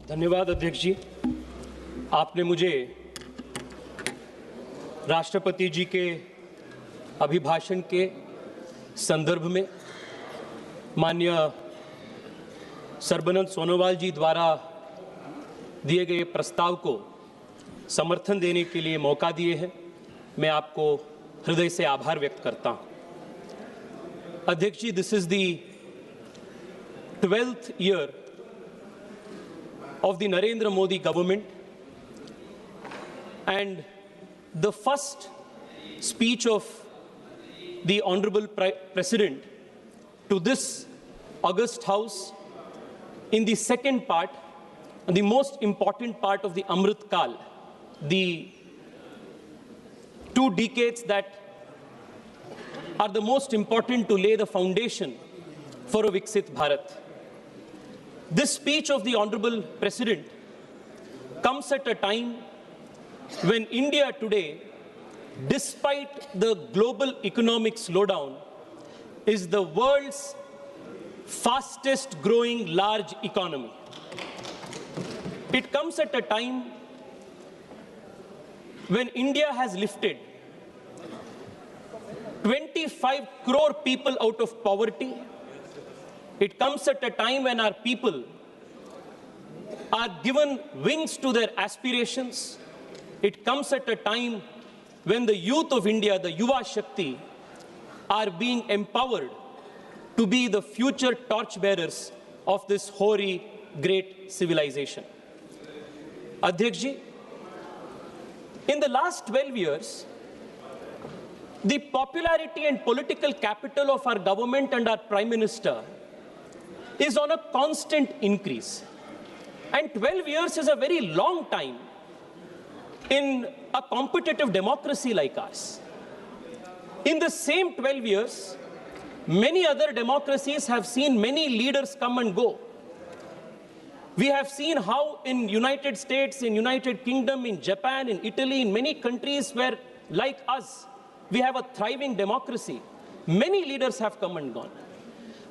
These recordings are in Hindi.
धन्यवाद अध्यक्ष जी। आपने मुझे राष्ट्रपति जी के अभिभाषण के संदर्भ में माननीय सर्बानंद सोनोवाल जी द्वारा दिए गए प्रस्ताव को समर्थन देने के लिए मौका दिए हैं। मैं आपको हृदय से आभार व्यक्त करता हूं। अध्यक्ष ji, this is the 12th year of the Narendra Modi government, and the first speech of the Honorable President to this august House in the second part, the most important part of the Amrit Kal, the 2 decades that are the most important to lay the foundation for a Viksit Bharat. This speech of the Honorable President comes at a time when India today, despite the global economic slowdown, is the world's fastest growing large economy. It comes at a time when India has lifted 25 crore people out of poverty. It comes at a time when our people are given wings to their aspirations. It comes at a time when the youth of India, the Yuva Shakti, are being empowered to be the future torchbearers of this hoary, great civilization. Adhyaksh ji, in the last 12 years, the popularity and political capital of our government and our Prime Minister is on a constant increase. And 12 years is a very long time in a competitive democracy like ours. In the same 12 years, many other democracies have seen many leaders come and go. We have seen how in United States, in United Kingdom, in Japan, in Italy, in many countries where, like us, we have a thriving democracy, many leaders have come and gone.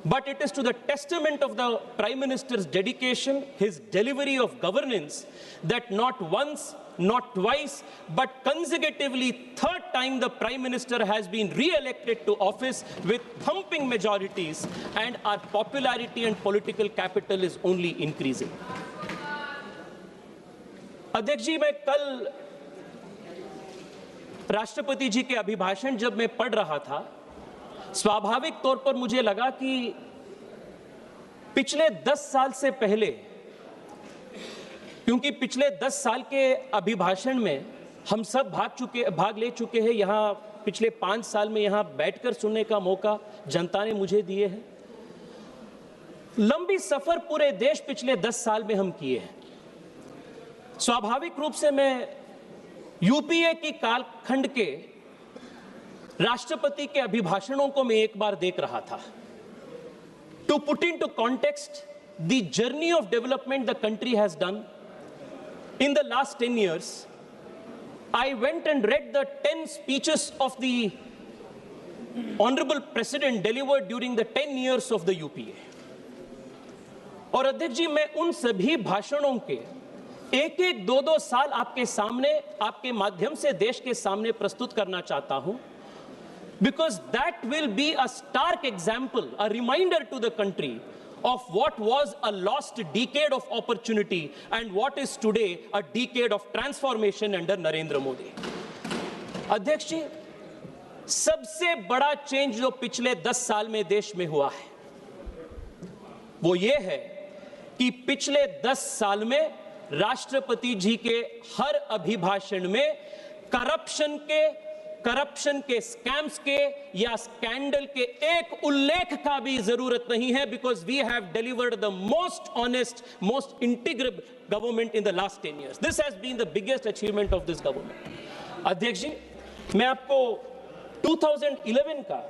But it is to the testament of the Prime Minister's dedication, his delivery of governance, that not once, not twice, but consecutively, 3rd time the Prime Minister has been re-elected to office with thumping majorities, and our popularity and political capital is only increasing. अध्यक्ष जी, मैं कल राष्ट्रपति जी के अभिभाषण जब मैं पढ़ रहा था, स्वाभाविक तौर पर मुझे लगा कि पिछले 10 साल से पहले, क्योंकि पिछले 10 साल के अभिभाषण में हम सब भाग ले चुके हैं, यहां पिछले 5 साल में यहां बैठकर सुनने का मौका जनता ने मुझे दिए है। लंबी सफर पूरे देश पिछले 10 साल में हम किए हैं। स्वाभाविक रूप से मैं यूपीए की कालखंड के राष्ट्रपति के अभिभाषणों को मैं एक बार देख रहा था। To put into context the journey of development the country has done in the last 10 years, I went and read the 10 speeches of the Honorable President delivered during the 10 years of the UPA. और अध्यक्ष जी, मैं उन सभी भाषणों के एक-एक, 2-2 साल आपके सामने, आपके माध्यम से देश के सामने प्रस्तुत करना चाहता हूं, because that will be a stark example, a reminder to the country of what was a lost decade of opportunity and what is today a decade of transformation under Narendra Modi. अध्यक्ष जी, सबसे बड़ा चेंज जो पिछले 10 साल में देश में हुआ है, वो ये है कि पिछले 10 साल में राष्ट्रपति जी के हर अभिभाषण में करप्शन के, स्कैम्स के या स्कैंडल के एक उल्लेख का भी जरूरत नहीं है, because we have delivered the most honest, most integrable government in the last 10 years. This has been the biggest achievement of this government. अध्यक्ष जी, मैं आपको 2011 का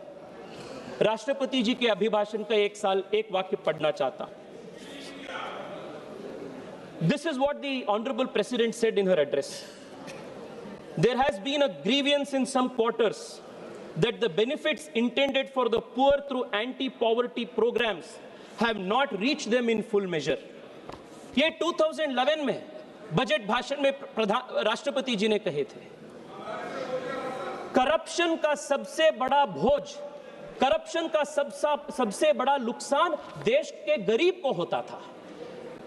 राष्ट्रपति जी के अभिभाषण का एक वाक्य पढ़ना चाहता हूं. This is what the Honorable President said in her address. There has been a grievance in some quarters that the benefits intended for the poor through anti-poverty programs have not reached them in full measure. ये 2011 में बजट भाषण में राष्ट्रपति जी ने कहे थे। करप्शन का सबसे बड़ा बोझ, करप्शन का सबसे बड़ा नुकसान देश के गरीब को होता था।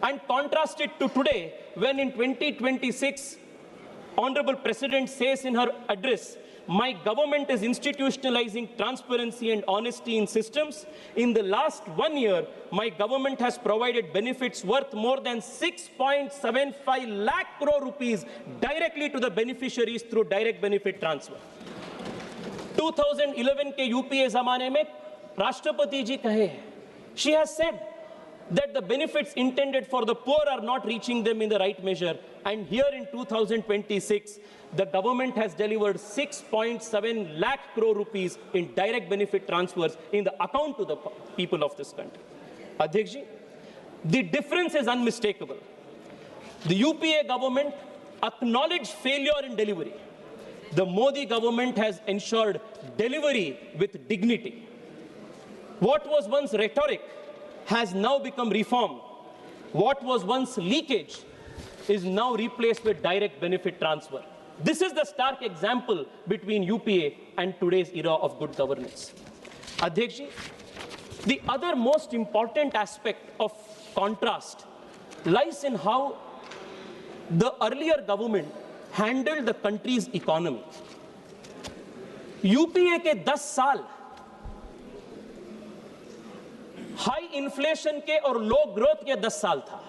And contrast it to today, when in 2026, Honorable President says in her address, my government is institutionalizing transparency and honesty in systems. In the last 1 year, my government has provided benefits worth more than 6.75 lakh crore rupees directly to the beneficiaries through direct benefit transfer. 2011 के यूपीए जमाने में राष्ट्रपति जी कहे, she has said that the benefits intended for the poor are not reaching them in the right measure. And here in 2026, the government has delivered 6.7 lakh crore rupees in direct benefit transfers in the account to the people of this country. Adhyaksh ji, the difference is unmistakable. The UPA government acknowledged failure in delivery. The Modi government has ensured delivery with dignity. What was once rhetoric has now become reform. What was once leakage is now replaced with direct benefit transfer. This is the stark example between UPA and today's era of good governance. Adhyaksh ji, the other most important aspect of contrast lies in how the earlier government handled the country's economy. UPA के 10 साल हाई इन्फ्लेशन के और लो ग्रोथ के 10 साल था,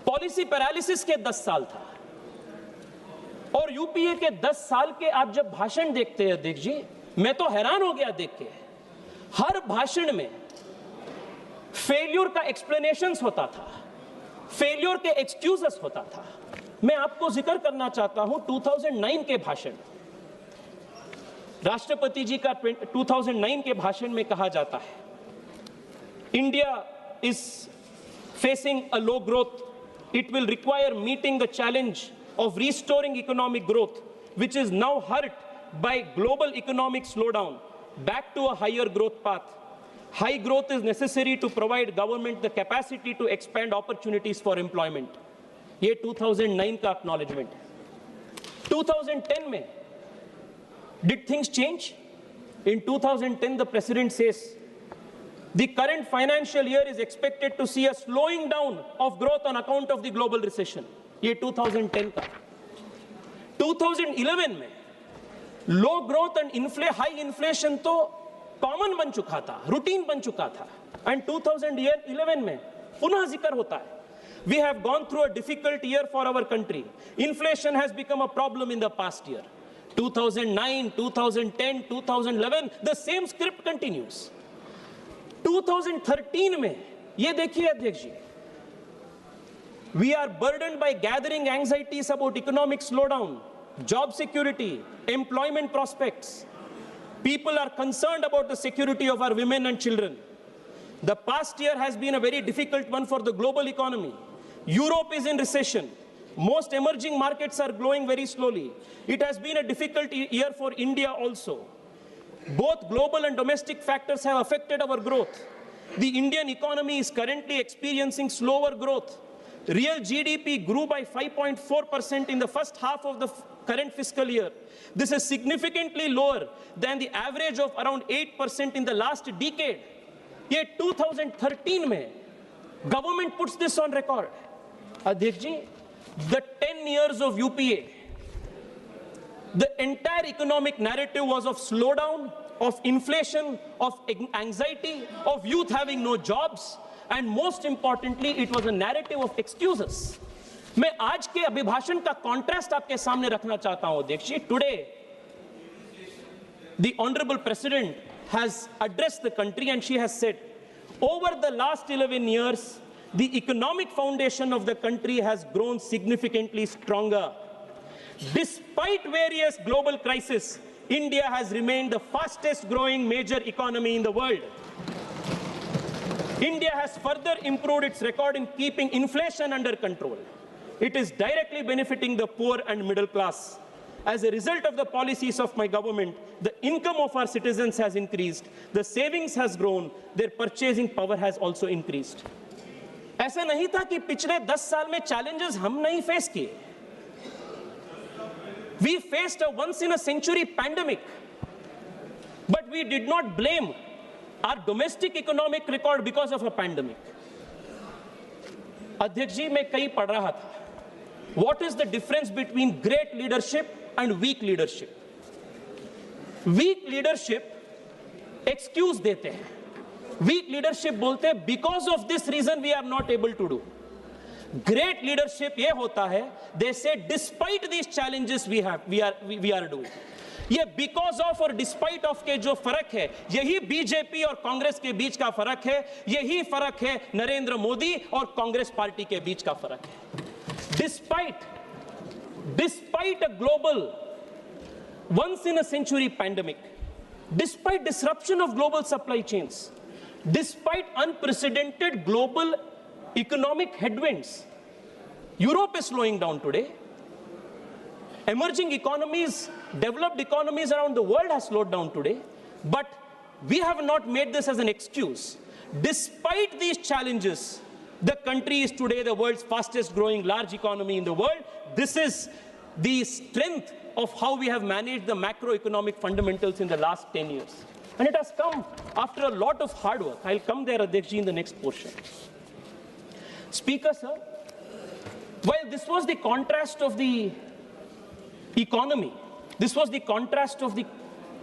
पॉलिसी पैरालिसिस के 10 साल था। और यूपीए के 10 साल के आप जब भाषण देखते हैं अध्यक्ष जी, मैं तो हैरान हो गया देख के। हर भाषण में फेल्यूर का एक्सप्लेनेशंस होता था, फेल्यूर के एक्सक्यूजेस होता था। मैं आपको जिक्र करना चाहता हूं 2009 के भाषण, राष्ट्रपति जी का 2009 के भाषण में कहा जाता है, India is facing a low growth. It will require meeting the challenge of restoring economic growth, which is now hurt by global economic slowdown, back to a higher growth path. High growth is necessary to provide government the capacity to expand opportunities for employment. ये 2009 का acknowledgement है। 2010 में did things change? In 2010, the president says, the current financial year is expected to see a slowing down of growth on account of the global recession. ये 2010 का। 2011 में low growth and high inflation तो common बन चुका था, routine बन चुका था। And 2011 में पुनः जिक्र होता है, we have gone through a difficult year for our country. Inflation has become a problem in the past year. 2009, 2010, 2011, the same script continues. 2013 में ये देखिए अध्यक्ष जी, we are burdened by gathering anxieties about economic slowdown, job security, employment prospects. People are concerned about the security of our women and children. The past year has been a very difficult one for the global economy. Europe is in recession. Most emerging markets are growing very slowly. It has been a difficult year for India also. Both global and domestic factors have affected our growth. The Indian economy is currently experiencing slower growth. Real GDP grew by 5.4% in the first half of the current fiscal year. This is significantly lower than the average of around 8% in the last decade. Yet 2013 mein, government puts this on record. Adhyaksh ji, the 10 years of UPA, the entire economic narrative was of slowdown, of inflation, of anxiety, of youth having no jobs, and most importantly, it was a narrative of excuses. मैं आज के अभिभाषण का contrast आपके सामने रखना चाहता हूं अध्यक्ष जी। Today, the Honorable President has addressed the country and she has said, over the last 11 years, the economic foundation of the country has grown significantly stronger. Despite various global crises, India has remained the fastest growing major economy in the world. India has further improved its record in keeping inflation under control. It is directly benefiting the poor and middle class. As a result of the policies of my government, the income of our citizens has increased, the savings has grown, their purchasing power has also increased. ऐसा नहीं था कि पिछले 10 साल में चैलेंजेस हम नहीं फेस किए. We faced a once in a century pandemic, but we did not blame our domestic economic record because of a pandemic. अध्यक्ष जी, मैं कहीं पढ़ रहा था, what is the difference between great leadership and weak leadership? Weak leadership excuse देते हैं, weak leadership बोलते हैं because of this reason we are not able to do. Great leadership ये होता है, they say despite these challenges we are doing. ये because of और despite of के जो फर्क है, यही बीजेपी और कांग्रेस के बीच का फर्क है, यही फर्क है नरेंद्र मोदी और कांग्रेस पार्टी के बीच का फर्क है. Despite a global once in a century pandemic, despite disruption of global supply chains, despite unprecedented global economic headwinds, Europe is slowing down today. Emerging economies, developed economies around the world have slowed down today, but we have not made this as an excuse. Despite these challenges, the country is today the world's fastest growing large economy in the world. This is the strength of how we have managed the macroeconomic fundamentals in the last 10 years. And it has come after a lot of hard work. I'll come there, Adhyaksh ji, in the next portion. Speaker, sir, while this was the contrast of the economy, this was the contrast of the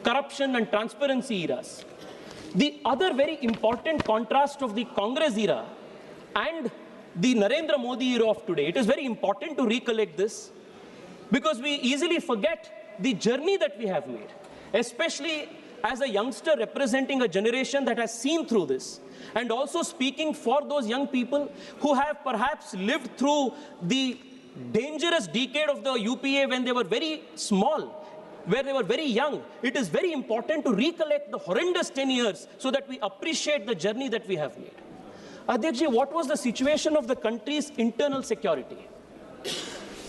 corruption and transparency eras, the other very important contrast of the Congress era and the Narendra Modi era of today, it is very important to recollect this because we easily forget the journey that we have made, especially as a youngster representing a generation that has seen through this, and also speaking for those young people who have perhaps lived through the dangerous decade of the UPA when they were very small, where they were very young. It is very important to recollect the horrendous 10 years so that we appreciate the journey that we have made. Adhyaksh ji, what was the situation of the country's internal security?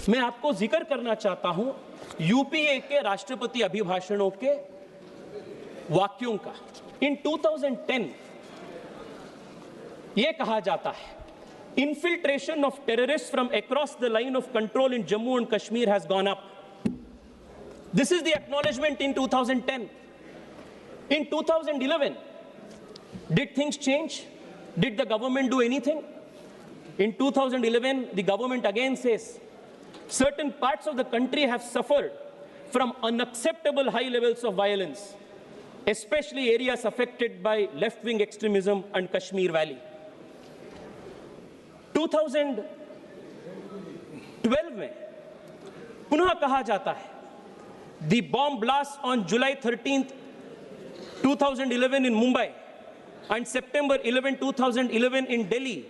मैं आपको जिक्र करना चाहता हूं यूपीए के राष्ट्रपति अभिभाषणों के वाक्यों का. In 2010 ये कहा जाता है, infiltration of terrorists from across the line of control in Jammu and Kashmir has gone up. This is the acknowledgement in 2010. In 2011, did things change? Did the government do anything? In 2011, the government again says, certain parts of the country have suffered from unacceptable high levels of violence, especially areas affected by left-wing extremism and Kashmir Valley. 2012 में पुनः कहा जाता है, the bomb blast on July 13th, 2011 in Mumbai and September 11, 2011 in Delhi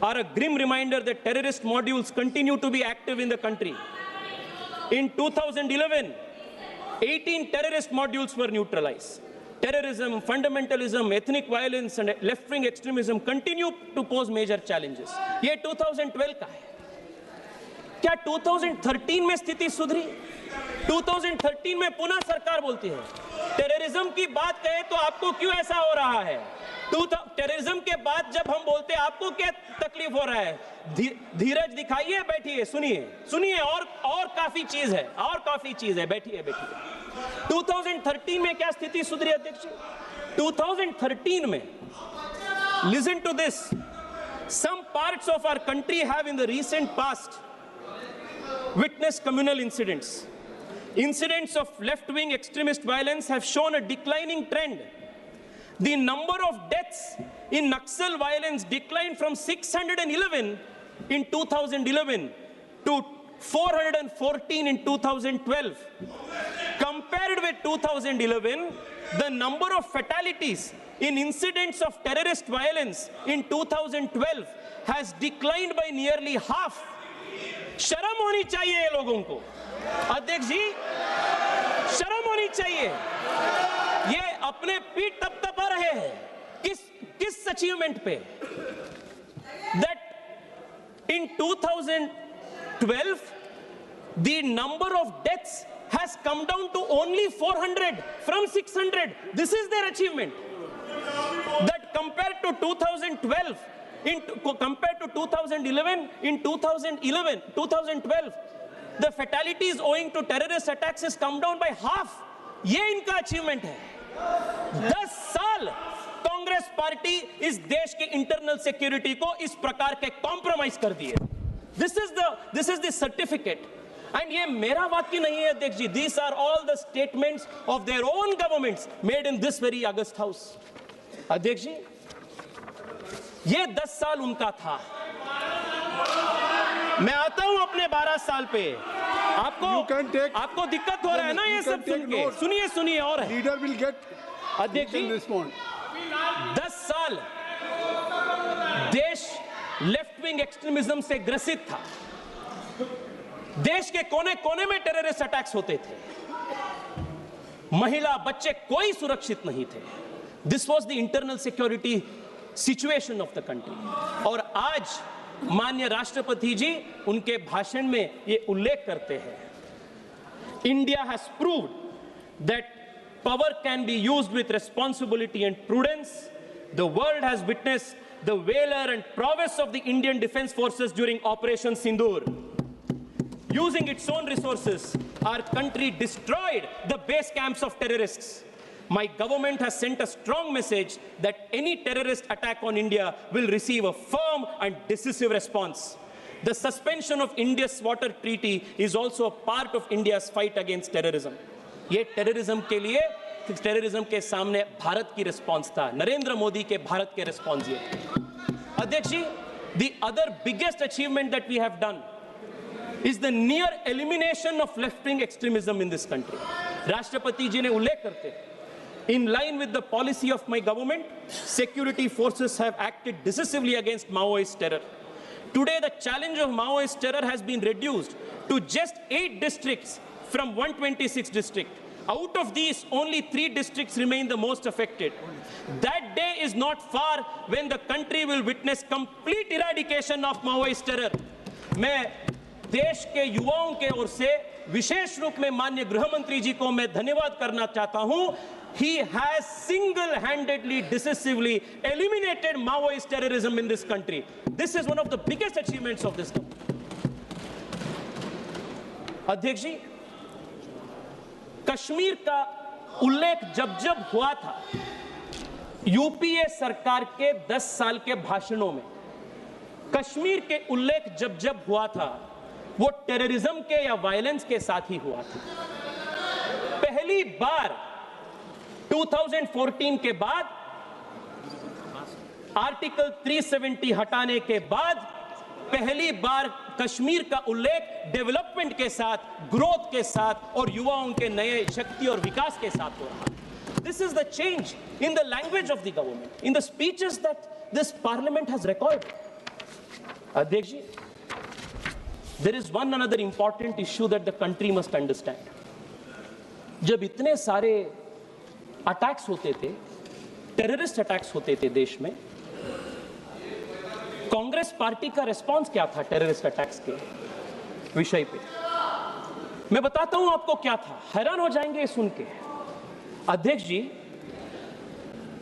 are a grim reminder that terrorist modules continue to be active in the country. In 2011, 18 terrorist modules were neutralized. Terrorism, fundamentalism, ethnic violence and left-wing extremism continue to pose major challenges. ये 2012 का है. क्या 2013 में स्थिति सुधरी? 2013 में पुनः सरकार बोलती है, टेररिज्म की बात कहे तो आपको क्यों ऐसा हो रहा है? टेररिज्म के बाद जब हम बोलते हैं आपको क्या तकलीफ हो रहा है? धीरज दिखाइए, बैठिए, सुनिए और काफी चीज है, बैठिए. 2013 में क्या स्थिति सुधरी अध्यक्ष? 2013 में, listen to this, some parts of our country have in the recent past witnessed communal incidents. Incidents of left-wing extremist violence have shown a declining trend. The number of deaths in Naxal violence declined from 611 in 2011 to 414 in 2012. Compared with 2011, the number of fatalities in incidents of terrorist violence in 2012 has declined by nearly half. शर्म होनी चाहिए ये लोगों को. अध्यक्ष जी, शर्म होनी चाहिए. ये अपने पीठ तपतपा रहे हैं किस अचीवमेंट पे? That in 2012 the number of deaths has come down to only 400 from 600. This is their achievement. That compared to 2012, compared to 2011, in 2012, the fatalities owing to terrorist attacks has come down by half. ये इनका अचीवमेंट है। 10 साल कांग्रेस पार्टी इस देश के इंटरनल सिक्योरिटी को इस प्रकार के कॉम्प्रोमाइज कर दिए। This is the certificate. And ये मेरा वाक्य नहीं है अध्यक्ष जी, these are all the statements of their own governments made in this very august house. अध्यक्ष जी, ये 10 साल उनका था। मैं आता हूं अपने 12 साल पे। आपको दिक्कत हो रहा है ना ये सब सुन के? सुनिए और है। लीडर विल गेट, अध्यक्ष जी, 10 साल देश लेफ्ट विंग एक्सट्रीमिज्म से ग्रसित था। देश के कोने कोने में टेररिस्ट अटैक्स होते थे। महिला बच्चे कोई सुरक्षित नहीं थे। This was the internal security situation of the country. और आज माननीय राष्ट्रपति जी उनके भाषण में ये उल्लेख करते हैं, India has proved that power can be used with responsibility and prudence. The world has witnessed the valour and prowess of the Indian defence forces during Operation Sindoor. Using its own resources, our country destroyed the base camps of terrorists. My government has sent a strong message that any terrorist attack on India will receive a firm and decisive response. The suspension of India's water treaty is also a part of India's fight against terrorism. ये terrorism के लिए, terrorism के सामने भारत की response था, नरेंद्र मोदी के भारत के response ये। अध्यक्ष जी, the other biggest achievement that we have done is the near elimination of left-wing extremism in this country. राष्ट्रपति जी ने उल्लेख करते हैं, in line with the policy of my government, security forces have acted decisively against Maoist terror. Today, the challenge of Maoist terror has been reduced to just 8 districts from 126 districts. Out of these, only 3 districts remain the most affected. That day is not far when the country will witness complete eradication of Maoist terror. मैं देश के युवाओं के ओर से विशेष रूप में माननीय गृह मंत्री जी को मैं धन्यवाद करना चाहता हूं। He has single-handedly, decisively eliminated Maoist terrorism in this country. This is one of the biggest achievements of this government. अध्यक्ष जी, कश्मीर का उल्लेख जब हुआ था यूपीए सरकार के 10 साल के भाषणों में, कश्मीर के उल्लेख जब हुआ था वो टेररिज्म के या वायलेंस के साथ ही हुआ था। पहली बार 2014 के बाद, आर्टिकल 370 हटाने के बाद पहली बार कश्मीर का उल्लेख डेवलपमेंट के साथ, ग्रोथ के साथ और युवाओं के नए शक्ति और विकास के साथ हो रहा है। This is the change in the language of the government, in the speeches that this parliament has recorded. अध्यक्ष जी, there is one another important issue that the country must understand. जब इतने सारे अटैक्स होते थे, टेररिस्ट अटैक्स होते थे देश में, कांग्रेस पार्टी का रिस्पांस क्या था टेररिस्ट अटैक्स के विषय पे? मैं बताता हूं आपको क्या था, हैरान हो जाएंगे सुन के। अध्यक्ष जी,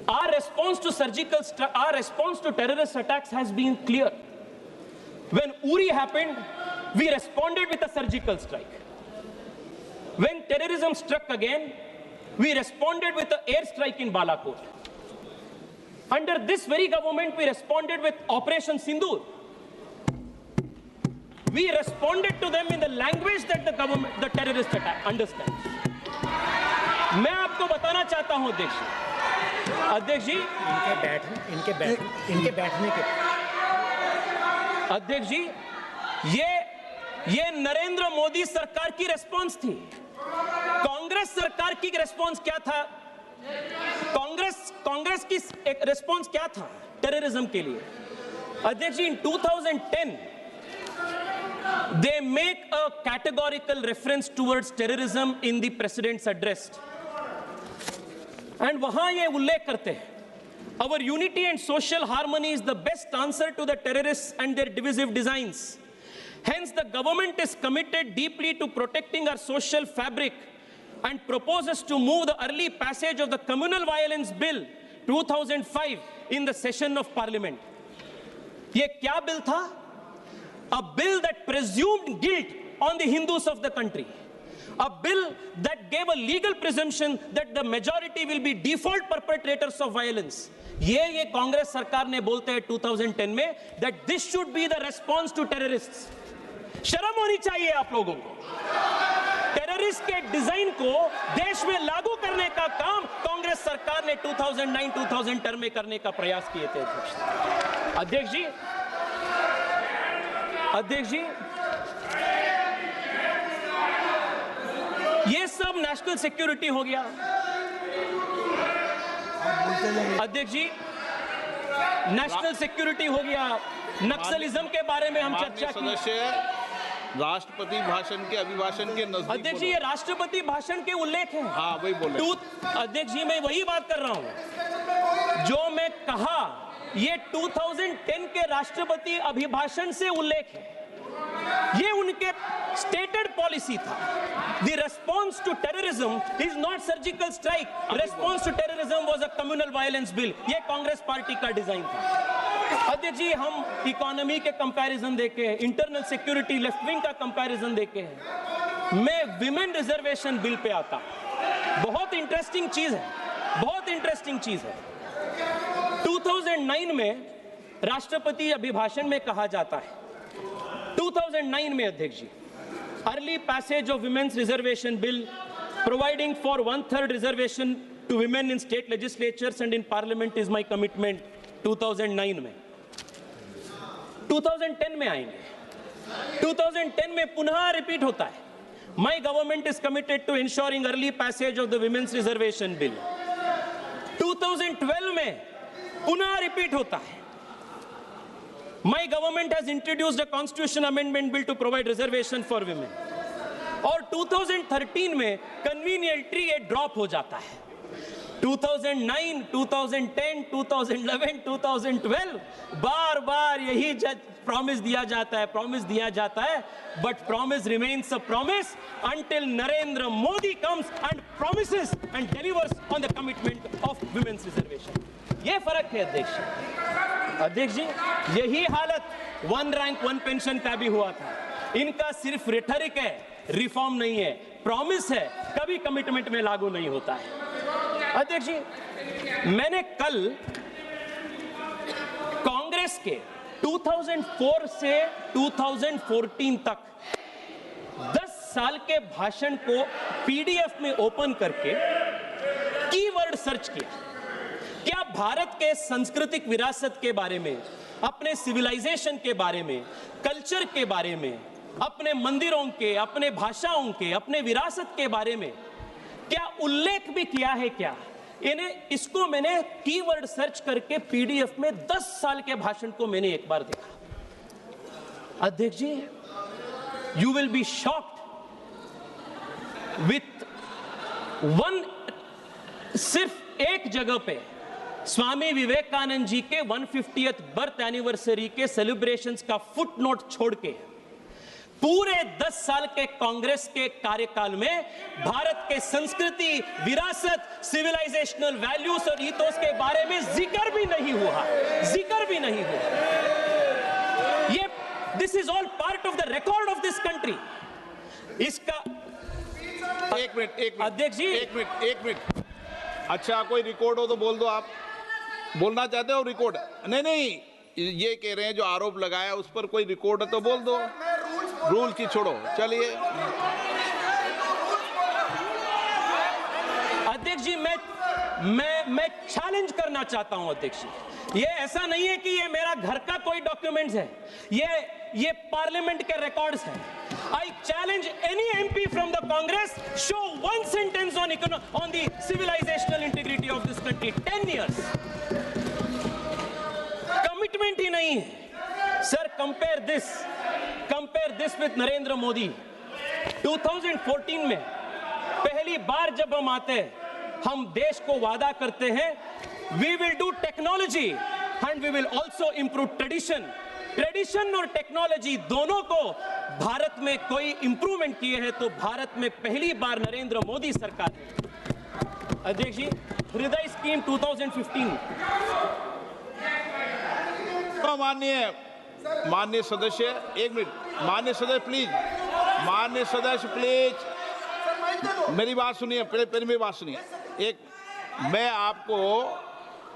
our response to terrorist attacks has been clear. When Uri happened, we responded with a surgical strike. When terrorism struck again, we responded with an airstrike in Balakot. Under this very government, we responded with Operation Sindoor. We responded to them in the language that the terrorist attack understands. मैं आपको बताना चाहता हूं अध्यक्ष जी, इनके बैठने के अध्यक्ष जी, ये नरेंद्र मोदी सरकार की रेस्पॉन्स थी। कांग्रेस सरकार की रेस्पॉन्स क्या था? कांग्रेस की रेस्पॉन्स क्या था टेररिज्म के लिए? अध्यक्ष जी, इन 2010 they make a categorical reference towards terrorism in the president's address, and वहां ये उल्लेख करते हैं, our unity and social harmony is the best answer to the terrorists and their divisive designs. Hence, the government is committed deeply to protecting our social fabric and proposes to move the early passage of the Communal Violence Bill 2005 in the session of Parliament. ये क्या बिल था? A bill that presumed guilt on the Hindus of the country. A bill that gave a legal presumption that the majority will be default perpetrators of violence. ये कांग्रेस सरकार ने बोलते हैं 2010 में that this should be the response to terrorists. शर्म होनी चाहिए आप लोगों को। टेररिस्ट के डिजाइन को देश में लागू करने का काम कांग्रेस सरकार ने 2009-2010 में करने का प्रयास किए थे। अध्यक्ष जी, ये सब नेशनल सिक्योरिटी हो गया। अध्यक्ष जी, नेशनल सिक्योरिटी हो गया, नक्सलिज्म के बारे में हम चर्चा की। राष्ट्रपति भाषण के अभिभाषण के नजदीक। अध्यक्ष जी, ये राष्ट्रपति भाषण के उल्लेख हैं। हाँ, वही बोले। अध्यक्ष जी, मैं वही बात कर रहा हूं जो मैं कहा, ये 2010 के राष्ट्रपति अभिभाषण से उल्लेख है। ये उनके स्टेटेड पॉलिसी था। The response to terrorism is not surgical strike. Response to terrorism was a communal violence bill. ये कांग्रेस पार्टी का डिजाइन था। अध्यक्ष जी, हम इकोनॉमी के कंपैरिजन देखे हैं, इंटरनल सिक्योरिटी लेफ्ट विंग का कंपैरिजन देखे हैं। मैं विमेन रिजर्वेशन बिल पे आता, बहुत इंटरेस्टिंग चीज है, बहुत इंटरेस्टिंग चीज है। 2009 में राष्ट्रपति अभिभाषण में कहा जाता है, 2009 में अध्यक्ष ji, early passage of women's reservation bill providing for 1/3 reservation to women in state legislatures and in parliament is my commitment. 2009 में 2010 में आएंगे, 2010 में पुनः रिपीट होता है, my government is committed to ensuring early passage of the women's reservation bill. 2012 में पुनः रिपीट होता है, My government has introduced a constitution amendment bill to provide reservation for women. और 2013 में conveniently ये ड्रॉप हो जाता है। 2009, 2010, 2011, 2012 बार बार यही प्रॉमिस दिया जाता है, but promise remains a promise until Narendra Modi comes and promises and delivers on the commitment of women's reservation. ये फर्क है अध्यक्ष जी, यही हालत वन रैंक वन पेंशन का भी हुआ था। इनका सिर्फ रिटरिक है, रिफॉर्म नहीं है, प्रॉमिस है, कभी कमिटमेंट में लागू नहीं होता है। अध्यक्ष जी, मैंने कल कांग्रेस के 2004 से 2014 तक 10 साल के भाषण को पीडीएफ में ओपन करके कीवर्ड सर्च किया। क्या भारत के सांस्कृतिक विरासत के बारे में, अपने सिविलाइजेशन के बारे में, कल्चर के बारे में, अपने मंदिरों के, अपने भाषाओं के, अपने विरासत के बारे में क्या उल्लेख भी किया है क्या? इसको मैंने कीवर्ड सर्च करके पीडीएफ में 10 साल के भाषण को मैंने एक बार देखा। अध्यक्ष ji, you will be shocked with one, सिर्फ एक जगह पे स्वामी विवेकानंद जी के 150th बर्थ एनिवर्सरी के सेलिब्रेशंस का फुटनोट छोड़ के पूरे 10 साल के कांग्रेस के कार्यकाल में भारत के संस्कृति, विरासत, सिविलाइजेशनल वैल्यूज और ईथोस के बारे में जिक्र भी नहीं हुआ। ये this is all part of the record of this country. इसका एक मिनट अध्यक्ष जी, एक मिनट। अच्छा, कोई रिकॉर्ड हो तो बोल दो। आप बोलना चाहते हो रिकॉर्ड? नहीं, ये कह रहे हैं जो आरोप लगाया उस पर कोई रिकॉर्ड है तो बोल दो। रूल की छोड़ो, चलिए। अध्यक्ष जी, मैं चैलेंज करना चाहता हूं अध्यक्ष जी। ये ऐसा नहीं है कि ये मेरा घर का कोई डॉक्यूमेंट्स है, ये पार्लियामेंट के रिकॉर्ड्स हैं। I challenge any MP from the Congress, show one sentence on the civilizational integrity of this country. 10 years. Commitment ही नहीं है। Sir, compare this with Narendra Modi. 2014 में पहली बार जब हम आते हैं, हम देश को वादा करते हैं, we will do technology and we will also improve tradition. Tradition और टेक्नोलॉजी दोनों को भारत में कोई इंप्रूवमेंट किए हैं तो भारत में पहली बार नरेंद्र मोदी सरकार है। अध्यक्ष जी, हृदय स्कीम 2015 माननीय सदस्य, एक मिनट, माननीय सदस्य प्लीज, माननीय सदस्य प्लीज, मेरी बात सुनिए, पहले मेरी बात सुनिए। एक, मैं आपको,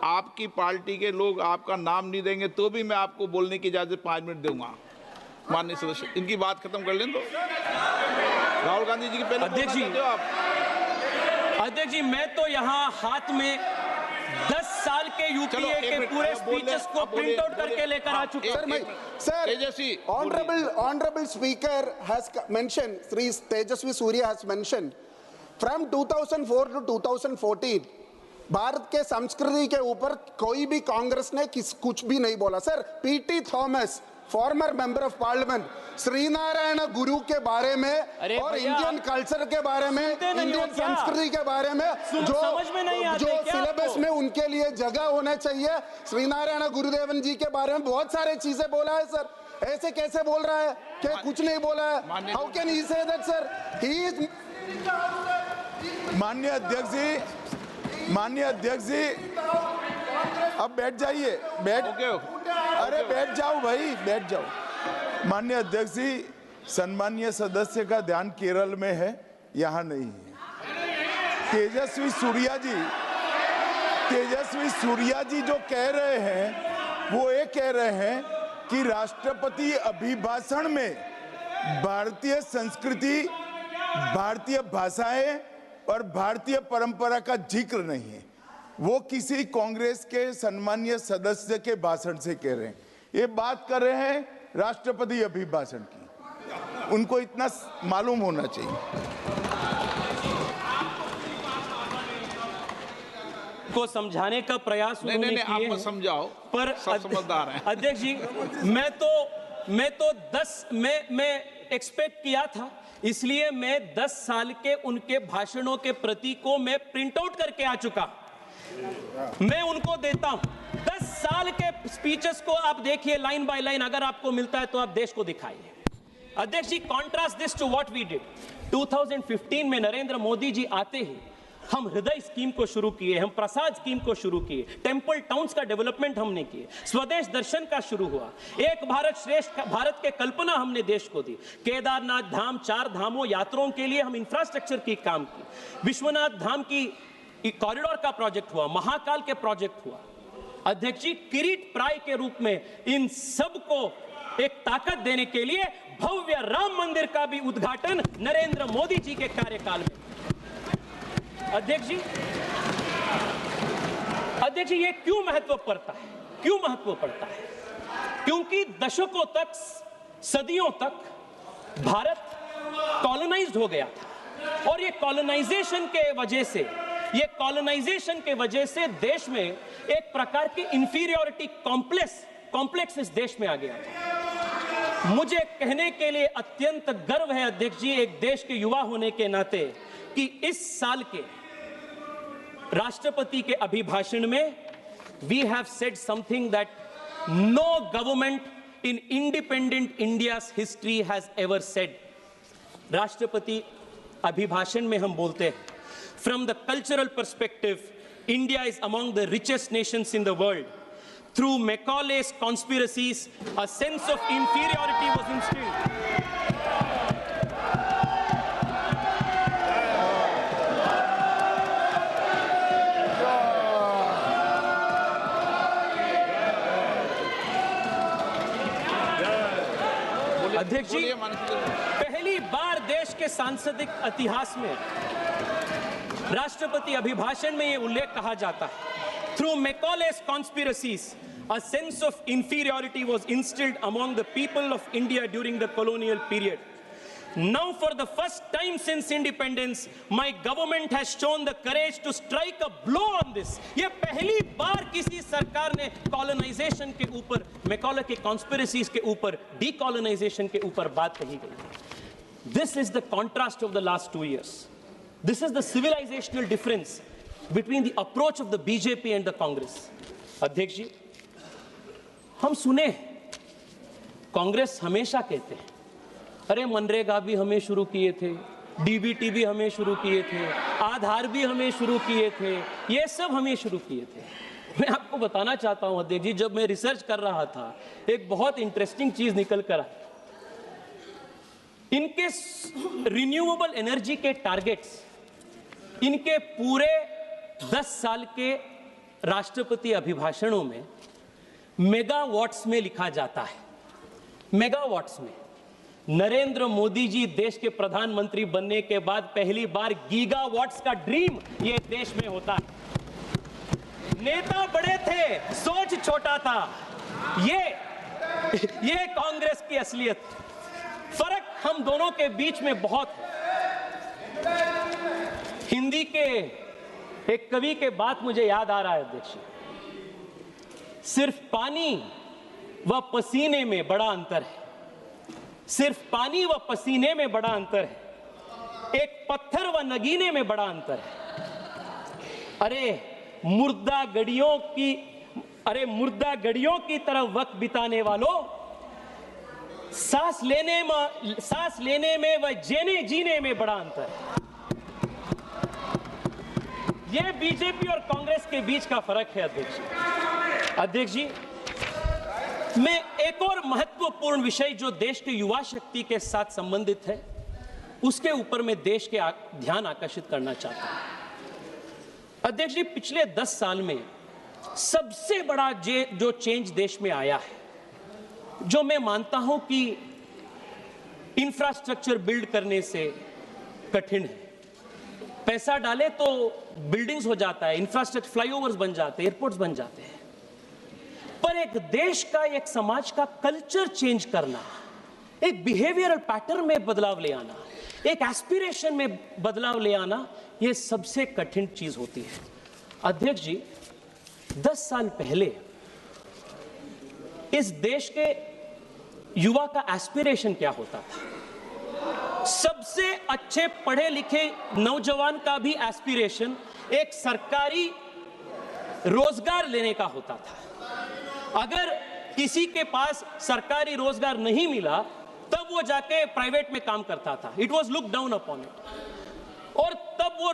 आपकी पार्टी के लोग आपका नाम नहीं देंगे तो भी मैं आपको बोलने की इजाजत 5 मिनट दूंगा। माननीय सदस्य, इनकी बात खत्म कर लें तो। राहुल गांधी जी की पहले अध्यक्ष जी, आप। अध्यक्ष जी, मैं तो यहाँ हाथ में 10 साल के यूपीए के पूरे स्पीचेस को प्रिंट आउट करके लेकर आ चुका हूं। Sir, honorable speaker has mentioned, Sri Tejasvi Surya has mentioned, from 2004 to 2014 Bharat के संस्कृति के ऊपर कोई भी कांग्रेस ने कुछ भी नहीं बोला। Sir, PT Thomas, former member of parliament, Sree Narayana Guru के बारे में और इंडियन कल्चर के बारे में, इंडियन संस्कृति के बारे में जो सिलेबस में उनके लिए जगह होना चाहिए, श्रीनारायण गुरुदेवन जी के बारे में बहुत सारे चीजें बोला है। सर, ऐसे कैसे बोल रहा है कि कुछ नहीं बोला है? How can he say that sir? He is. माननीय अध्यक्ष जी, अब बैठ जाइए, अरे बैठ जाओ भाई, बैठ जाओ। माननीय अध्यक्ष जी, सम्मानीय सदस्य का ध्यान केरल में है, यहाँ नहीं है। तेजस्वी सूर्या जी जो कह रहे हैं वो ये कह रहे हैं कि राष्ट्रपति अभिभाषण में भारतीय संस्कृति, भारतीय भाषाएं और भारतीय परंपरा का जिक्र नहीं है। वो किसी कांग्रेस के सम्मानीय सदस्य के भाषण से कह रहे हैं। ये बात कर रहे हैं राष्ट्रपति अभिभाषण की, उनको इतना मालूम होना चाहिए। को समझाने का प्रयास उन्होंने किए आप मत समझाओ, पर समझदार हैं। अध्यक्ष जी, मैं एक्सपेक्ट किया था, इसलिए मैं 10 साल के उनके भाषणों के प्रति को मैं प्रिंट आउट करके आ चुका। मैं उनको देता हूं 10 साल के स्पीचेस को आप देखिए लाइन बाय लाइन, अगर आपको मिलता है तो आप देश को दिखाइए। अध्यक्ष ji, contrast this to what we did 2015 में। नरेंद्र मोदी जी आते ही हम हृदय स्कीम को शुरू किए, हम प्रसाद स्कीम को शुरू किए, टेंपल टाउन्स का डेवलपमेंट हमने किए, स्वदेश दर्शन का शुरू हुआ, एक भारत श्रेष्ठ भारत के कल्पना हमने देश को दी, केदारनाथ धाम, 4 धामों यात्रियों के लिए हम इंफ्रास्ट्रक्चर की काम की, विश्वनाथ धाम की कॉरिडोर का प्रोजेक्ट हुआ, महाकाल के प्रोजेक्ट हुआ। अध्यक्ष जी, किरीट प्राय के रूप में इन सब को एक ताकत देने के लिए भव्य राम मंदिर का भी उद्घाटन नरेंद्र मोदी जी के कार्यकाल में। अध्यक्ष जी, ये क्यों महत्व पड़ता है? क्योंकि दशकों तक, सदियों तक भारत कॉलोनाइज्ड हो गया था, और ये कॉलोनाइजेशन के वजह से देश में एक प्रकार की इंफीरियरिटी कॉम्प्लेक्स इस देश में आ गया था। मुझे कहने के लिए अत्यंत गर्व है अध्यक्ष जी, एक देश के युवा होने के नाते, कि इस साल के राष्ट्रपति के अभिभाषण में we have said something that no government in independent India's history has ever said. राष्ट्रपति अभिभाषण में हम बोलते हैं, from the cultural perspective, India is among the richest nations in the world. Through Macaulay's conspiracies, a sense of inferiority was instilled. अध्यक्ष जी, पहली बार देश के सांसदिक इतिहास में राष्ट्रपति अभिभाषण में यह उल्लेख कहा जाता है, through Macaulay's conspiracies, a sense of inferiority was instilled among the people of India during the colonial period. Now, for the first time since independence, my government has shown the courage to strike a blow on this. ये पहली बार किसी सरकार ने कॉलोनाइजेशन के ऊपर, मैकॉले के कॉन्स्पिरेसीज के ऊपर, डीकॉलोनाइजेशन के ऊपर बात कही गई। This is the contrast of the last 2 years. This is the civilizational difference between the approach of the BJP and the Congress. अध्यक्ष जी, हम सुने कांग्रेस हमेशा कहते हैं, अरे मनरेगा भी हमें शुरू किए थे, डीबीटी भी हमें शुरू किए थे, आधार भी हमें शुरू किए थे, ये सब हमें शुरू किए थे। मैं आपको बताना चाहता हूं अध्यक्ष जी, जब मैं रिसर्च कर रहा था एक बहुत इंटरेस्टिंग चीज निकल कर आई। इनके रिन्यूएबल एनर्जी के टारगेट्स इनके पूरे 10 साल के राष्ट्रपति अभिभाषणों में मेगावाट्स में लिखा जाता है, मेगावाट्स में। नरेंद्र मोदी जी देश के प्रधानमंत्री बनने के बाद पहली बार गीगावाट्स का ड्रीम ये देश में होता है। नेता बड़े थे, सोच छोटा था। ये कांग्रेस की असलियत। फर्क हम दोनों के बीच में बहुत है। हिंदी के एक कवि के बात मुझे याद आ रहा है अध्यक्ष, सिर्फ पानी व पसीने में बड़ा अंतर है, सिर्फ पानी व पसीने में बड़ा अंतर है, एक पत्थर व नगीने में बड़ा अंतर है। अरे मुर्दा गड़ियों की तरफ वक्त बिताने वालों, सांस लेने में व जीने में बड़ा अंतर है। यह बीजेपी और कांग्रेस के बीच का फर्क है अध्यक्ष जी। मैं एक और महत्वपूर्ण विषय जो देश के युवा शक्ति के साथ संबंधित है उसके ऊपर मैं देश के ध्यान आकर्षित करना चाहता हूं अध्यक्ष जी। पिछले 10 साल में सबसे बड़ा जो चेंज देश में आया है, जो मैं मानता हूं कि इंफ्रास्ट्रक्चर बिल्ड करने से कठिन है। पैसा डाले तो बिल्डिंग्स हो जाता है, इंफ्रास्ट्रक्चर, फ्लाईओवर्स बन जाते हैं, एयरपोर्ट्स बन जाते हैं, पर एक देश का, एक समाज का कल्चर चेंज करना, एक बिहेवियरल पैटर्न में बदलाव ले आना, एक एस्पिरेशन में बदलाव ले आना, यह सबसे कठिन चीज होती है अध्यक्ष जी। 10 साल पहले इस देश के युवा का एस्पिरेशन क्या होता था? सबसे अच्छे पढ़े लिखे नौजवान का भी एस्पिरेशन एक सरकारी रोजगार लेने का होता था। अगर किसी के पास सरकारी रोजगार नहीं मिला तब वो जाके प्राइवेट में काम करता था। It was look down upon it. और तब वो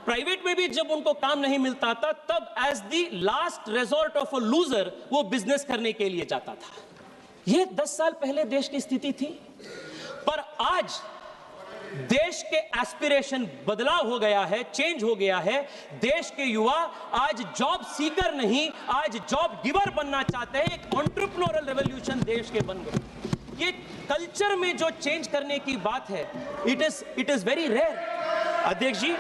प्राइवेट में भी जब उनको काम नहीं मिलता था तब as the last resort of a loser वो बिजनेस करने के लिए जाता था। ये 10 साल पहले देश की स्थिति थी, पर आज देश के एस्पिरेशन बदलाव हो गया है, चेंज हो गया है। देश के युवा आज जॉब सीकर नहीं, आज जॉब गिवर बनना चाहते हैं। एक एंटरप्रेन्योरल रेवोल्यूशन देश के बन गए। ये कल्चर में जो चेंज करने की बात है, इट इज वेरी रेयर अध्यक्ष जी।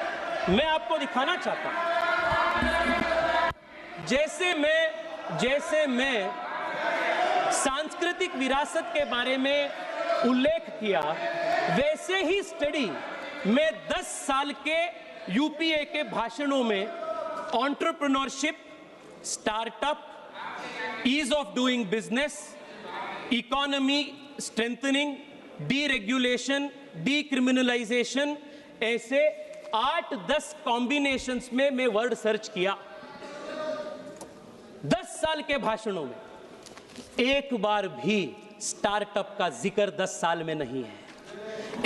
मैं आपको दिखाना चाहता हूं, जैसे मैं सांस्कृतिक विरासत के बारे में उल्लेख किया, वैसे ही स्टडी में 10 साल के यूपीए के भाषणों में entrepreneurship, startup, ease of doing business, economy strengthening, deregulation, decriminalisation, ऐसे 8-10 कॉम्बिनेशंस में मैं वर्ड सर्च किया 10 साल के भाषणों में। एक बार भी स्टार्टअप का जिक्र 10 साल में नहीं है।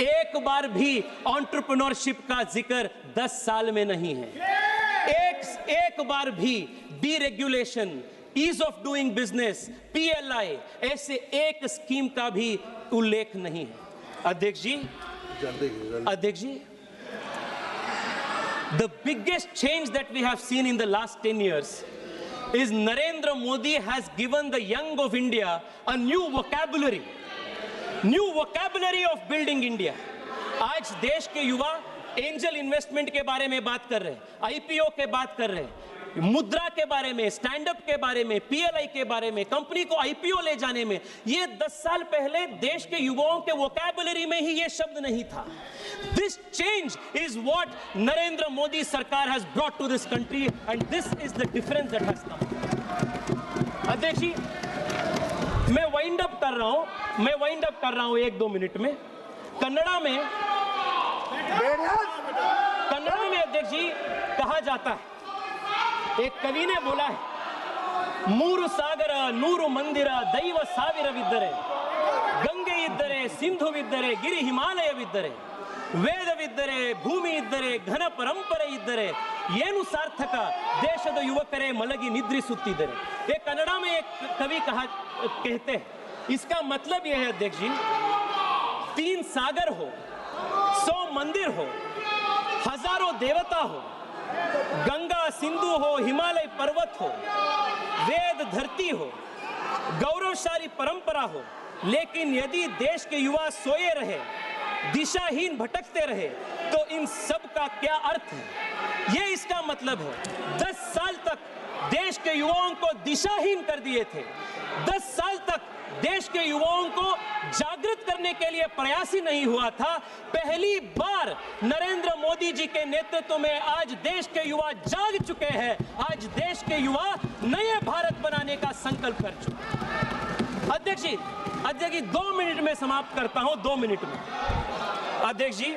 एक बार भी एंटरप्रेन्योरशिप का जिक्र 10 साल में नहीं है। एक बार भी deregulation, ease of doing business, PLI, ऐसे एक स्कीम का भी उल्लेख नहीं है अध्यक्ष जी। The biggest change that we have seen in the last 10 years is Narendra Modi has given the young of India a new vocabulary of building India. आज देश के युवा एंजल इन्वेस्टमेंट के बारे में बात कर रहे हैं, आईपीओ के बात कर रहे हैं, मुद्रा के बारे में, स्टैंड अप के बारे में, पीएलआई के बारे में, कंपनी को आईपीओ ले जाने में। ये 10 साल पहले देश के युवाओं के वोकैबुलरी में ही ये शब्द नहीं था। This change is what Narendra Modi Sarkar has brought to this country, and this is the difference that has come. अध्यक्ष जी, मैं वाइंड अप कर रहा हूं 1-2 मिनट में। कन्नड़ा में अध्यक्ष जी कहा जाता है, एक कवि ने बोला है, ಮೂರು ಸಾಗರ ನೂರು ಮಂದಿರ ದೈವ ಸಾವಿರವಿದ್ದರೆ, ಗಂಗೆ ಇದ್ದರೆ ಸಿಂಧುವಿದ್ದರೆ ಗಿರಿ ಹಿಮಾಲಯವಿದ್ದರೆ, ವೇದವಿದ್ದರೆ ಭೂಮಿ ಇದ್ದರೆ ಘನ ಪರಂಪರೆ ಇದ್ದರೆ, ಏನು ಸಾರ್ಥಕ ದೇಶದ ಯುವಕರೇ ಮಲಗಿ ನಿದ್ರಿಸುತ್ತಿದ್ದರೆ ये कन्नड़ा में एक कवि कहते हैं इसका मतलब यह है अध्यक्ष जी 3 सागर हो 100 मंदिर हो हजारों देवता हो गंगा सिंधु हो हिमालय पर्वत हो वेद धरती हो गौरवशाली परंपरा हो लेकिन यदि देश के युवा सोए रहे दिशाहीन भटकते रहे तो इन सब का क्या अर्थ है ये इसका मतलब है 10 साल तक देश के युवाओं को दिशाहीन कर दिए थे 10 साल तक देश के युवाओं को जागृत करने के लिए प्रयास ही नहीं हुआ था पहली बार नरेंद्र मोदी जी के नेतृत्व में आज देश के युवा जाग चुके हैं आज देश के युवा नए भारत बनाने का संकल्प कर चुके हैं अध्यक्ष जी 2 मिनट में समाप्त करता हूं 2 मिनट में अध्यक्ष जी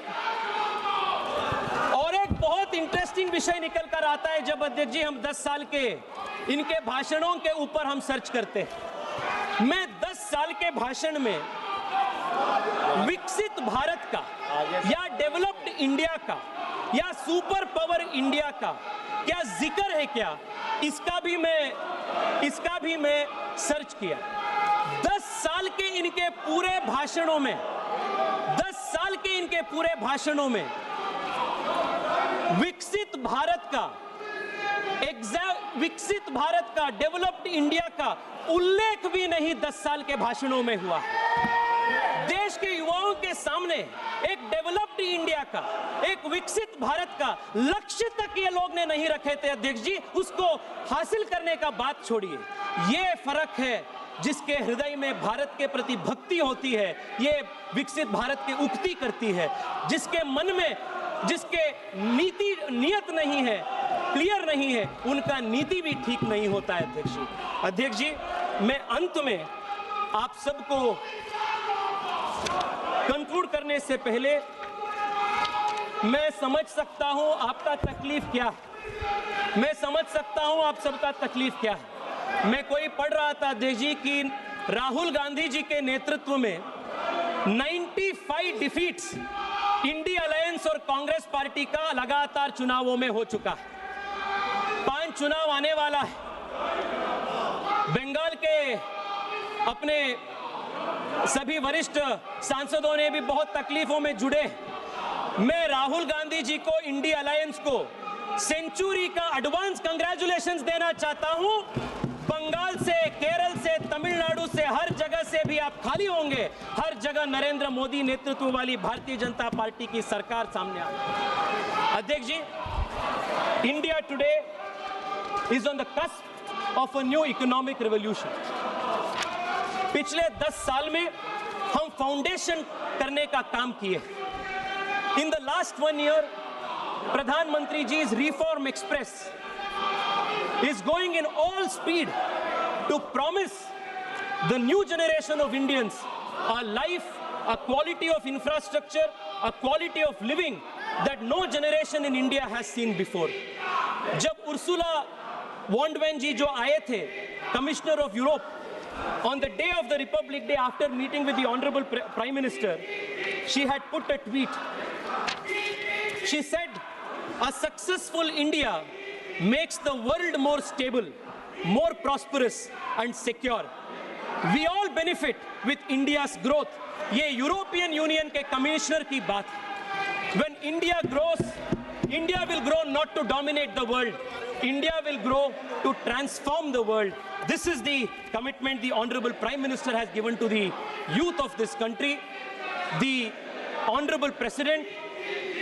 और एक बहुत इंटरेस्टिंग विषय निकल कर आता है जब अध्यक्ष जी हम 10 साल के इनके भाषणों के ऊपर हम सर्च करते हैं मैं 10 साल के भाषण में विकसित भारत का या डेवलप्ड इंडिया का या सुपर पावर इंडिया का क्या जिक्र है क्या इसका भी मैं सर्च किया 10 साल के इनके पूरे भाषणों में 10 साल के इनके पूरे भाषणों में विकसित भारत का डेवलप्ड इंडिया का उल्लेख भी नहीं 10 साल के भाषणों में हुआ देश के युवाओं के सामने एक डेवलप्ड इंडिया का एक विकसित भारत का लक्ष्य तक ये लोग ने नहीं रखे थे अध्यक्ष जी उसको हासिल करने का बात छोड़िए ये फर्क है जिसके हृदय में भारत के प्रति भक्ति होती है ये विकसित भारत की उक्ति करती है जिसके मन में जिसके नियत नहीं है क्लियर नहीं है उनका नीति भी ठीक नहीं होता है अध्यक्ष जी मैं अंत में आप सबको कंक्लूड करने से पहले मैं समझ सकता हूं आपका तकलीफ क्या है मैं समझ सकता हूं आप सबका तकलीफ क्या है मैं कोई पढ़ रहा था अध्यक्ष जी कि राहुल गांधी जी के नेतृत्व में 95 डिफीट्स इंडिया अलायंस और कांग्रेस पार्टी का लगातार चुनावों में हो चुका है 5 चुनाव आने वाला है बंगाल के अपने सभी वरिष्ठ सांसदों ने भी बहुत तकलीफों में जुड़े मैं राहुल गांधी जी को इंडिया अलायंस को सेंचुरी का एडवांस कांग्रेचुलेशंस देना चाहता हूं बंगाल से केरल से तमिलनाडु से हर जगह से भी आप खाली होंगे हर जगह नरेंद्र मोदी नेतृत्व वाली भारतीय जनता पार्टी की सरकार सामने आ अध्यक्ष ji India today is on the cusp of a new economic revolution पिछले 10 साल में हम फाउंडेशन करने का काम किए इन द लास्ट 1 ईयर प्रधानमंत्री ji is reform express is going in all speed to promise the new generation of Indians a life, a quality of infrastructure, a quality of living that no generation in India has seen before. जब उर्सुला वॉन्डवेन जी जो आए थे commissioner of Europe on the day of the Republic Day after meeting with the Honorable Prime Minister, she had put a tweet. She said, a successful India makes the world more stable, more prosperous and secure. We all benefit with India's growth. ये यूरोपियन यूनियन के कमिश्नर की बात है. When India grows, India will grow not to dominate the world. India will grow to transform the world. This is the commitment the Honorable Prime Minister has given to the youth of this country. The Honorable President,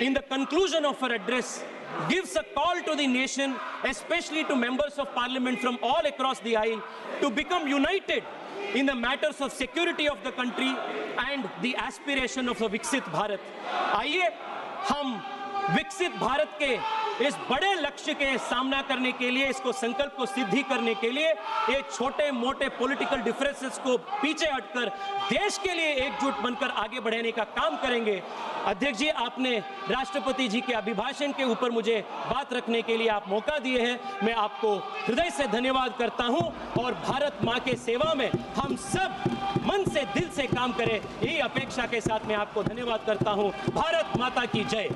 in the conclusion of her address, gives a call to the nation, especially to members of parliament from all across the aisle, to become united in the matters of security of the country and the aspiration of a Viksit Bharat. आइए हम विकसित भारत के इस बड़े लक्ष्य के सामना करने के लिए इसको संकल्प को सिद्धि करने के लिए ये छोटे मोटे पॉलिटिकल डिफरेंसेस को पीछे हटकर देश के लिए एकजुट बनकर आगे बढ़ने का काम करेंगे. अध्यक्ष जी आपने राष्ट्रपति जी के अभिभाषण के ऊपर मुझे बात रखने के लिए आप मौका दिए हैं. मैं आपको हृदय से धन्यवाद करता हूं और भारत मां के सेवा में हम सब मन से दिल से काम करें यही अपेक्षा के साथ मैं आपको धन्यवाद करता हूं. भारत माता की जय.